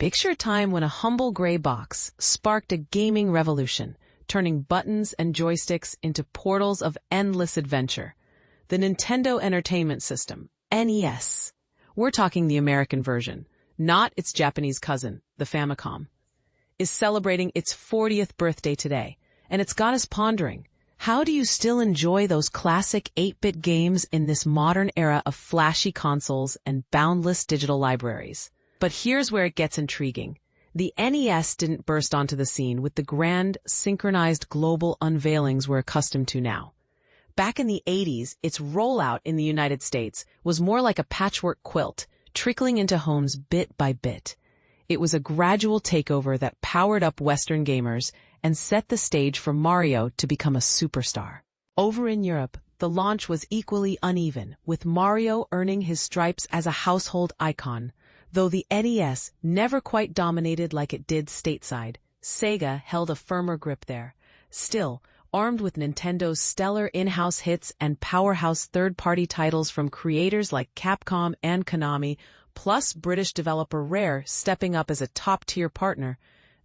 Picture a time when a humble gray box sparked a gaming revolution, turning buttons and joysticks into portals of endless adventure. The Nintendo Entertainment System, NES. We're talking the American version, not its Japanese cousin, the Famicom, is celebrating its 40th birthday today, and it's got us pondering. How do you still enjoy those classic 8-bit games in this modern era of flashy consoles and boundless digital libraries? But here's where it gets intriguing. The NES didn't burst onto the scene with the grand, synchronized global unveilings we're accustomed to now. Back in the 80s, its rollout in the United States was more like a patchwork quilt, trickling into homes bit by bit. It was a gradual takeover that powered up Western gamers and set the stage for Mario to become a superstar. Over in Europe, the launch was equally uneven, with Mario earning his stripes as a household icon. Though the NES never quite dominated like it did stateside, Sega held a firmer grip there. Still, armed with Nintendo's stellar in-house hits and powerhouse third-party titles from creators like Capcom and Konami, plus British developer Rare stepping up as a top-tier partner,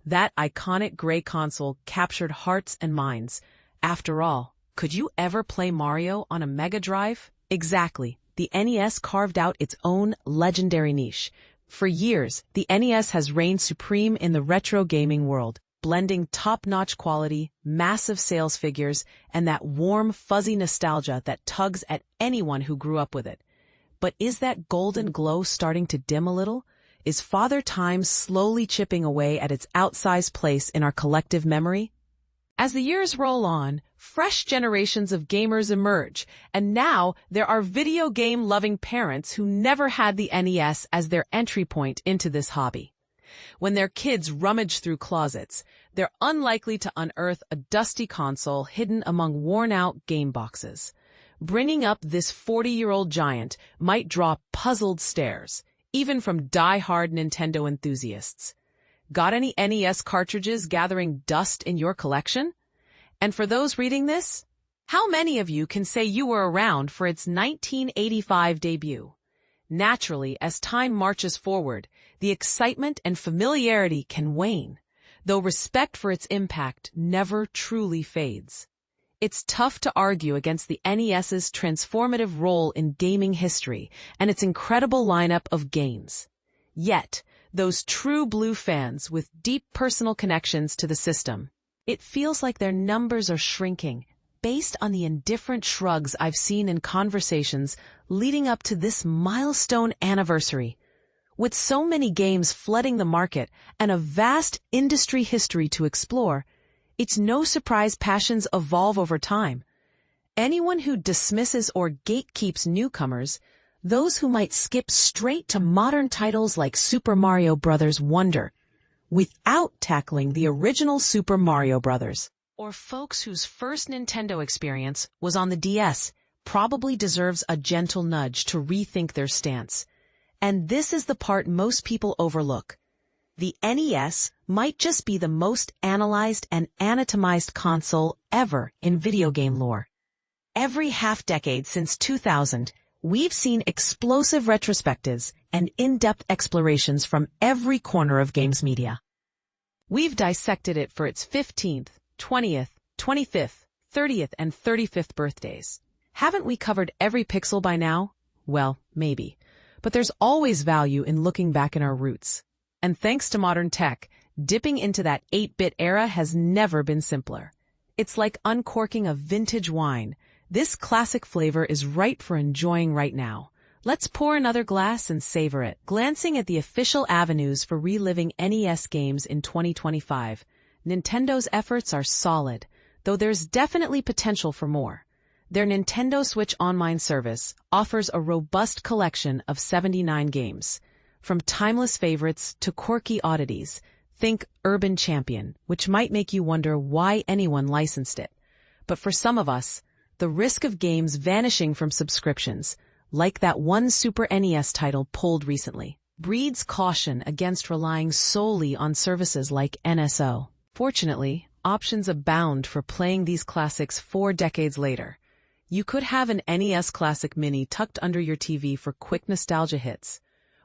that iconic gray console captured hearts and minds. After all, could you ever play Mario on a Mega Drive? Exactly. The NES carved out its own legendary niche. For years, the NES has reigned supreme in the retro gaming world, blending top-notch quality, massive sales figures, and that warm, fuzzy nostalgia that tugs at anyone who grew up with it. But is that golden glow starting to dim a little? Is Father Time slowly chipping away at its outsized place in our collective memory? As the years roll on, fresh generations of gamers emerge, and now there are video game-loving parents who never had the NES as their entry point into this hobby. When their kids rummage through closets, they're unlikely to unearth a dusty console hidden among worn-out game boxes. Bringing up this 40-year-old giant might draw puzzled stares, even from die-hard Nintendo enthusiasts. Got any NES cartridges gathering dust in your collection? And for those reading this, how many of you can say you were around for its 1985 debut? Naturally, as time marches forward, the excitement and familiarity can wane, though respect for its impact never truly fades. It's tough to argue against the NES's transformative role in gaming history and its incredible lineup of games. Yet, those true blue fans with deep personal connections to the system, it feels like their numbers are shrinking based on the indifferent shrugs I've seen in conversations leading up to this milestone anniversary. With so many games flooding the market and a vast industry history to explore, it's no surprise passions evolve over time. Anyone who dismisses or gatekeeps newcomers, those who might skip straight to modern titles like Super Mario Bros. Wonder, without tackling the original Super Mario Bros., or folks whose first Nintendo experience was on the DS, probably deserves a gentle nudge to rethink their stance. And this is the part most people overlook. The NES might just be the most analyzed and anatomized console ever in video game lore. Every half-decade since 2000, we've seen explosive retrospectives and in-depth explorations from every corner of games media. We've dissected it for its 15th, 20th, 25th, 30th, and 35th birthdays. Haven't we covered every pixel by now? Well, maybe. But there's always value in looking back in our roots. And thanks to modern tech, dipping into that 8-bit era has never been simpler. It's like uncorking a vintage wine. This classic flavor is ripe for enjoying right now. Let's pour another glass and savor it. Glancing at the official avenues for reliving NES games in 2025, Nintendo's efforts are solid, though there's definitely potential for more. Their Nintendo Switch Online service offers a robust collection of 79 games. From timeless favorites to quirky oddities, think Urban Champion, which might make you wonder why anyone licensed it. But for some of us, the risk of games vanishing from subscriptions, like that one Super NES title pulled recently, breeds caution against relying solely on services like NSO. Fortunately, options abound for playing these classics 4 decades later. You could have an NES Classic Mini tucked under your TV for quick nostalgia hits,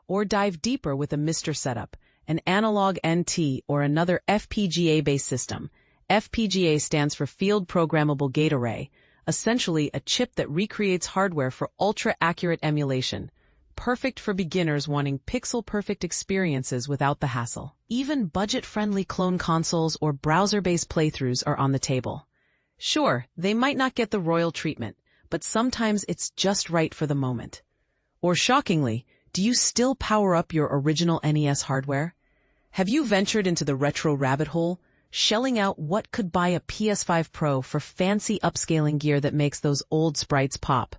or dive deeper with a Mr. setup an analog NT or another FPGA-based system. FPGA stands for Field Programmable Gate Array, essentially a chip that recreates hardware for ultra-accurate emulation, perfect for beginners wanting pixel-perfect experiences without the hassle. Even budget-friendly clone consoles or browser-based playthroughs are on the table. Sure, they might not get the royal treatment, but sometimes it's just right for the moment. Or shockingly, do you still power up your original NES hardware? Have you ventured into the retro rabbit hole, shelling out what could buy a PS5 Pro for fancy upscaling gear that makes those old sprites pop?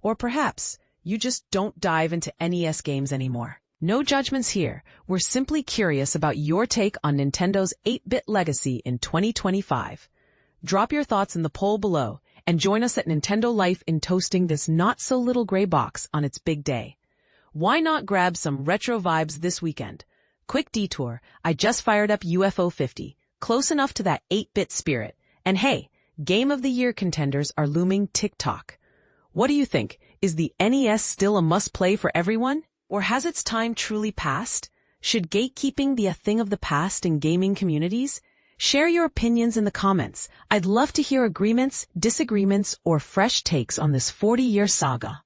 Or perhaps you just don't dive into NES games anymore. No judgments here. We're simply curious about your take on Nintendo's 8-bit legacy in 2025. Drop your thoughts in the poll below and join us at Nintendo Life in toasting this not-so-little gray box on its big day. Why not grab some retro vibes this weekend? Quick detour, I just fired up UFO 50, close enough to that 8-bit spirit. And hey, Game of the Year contenders are looming TikTok. What do you think? Is the NES still a must-play for everyone? Or has its time truly passed? Should gatekeeping be a thing of the past in gaming communities? Share your opinions in the comments. I'd love to hear agreements, disagreements, or fresh takes on this 40-year saga.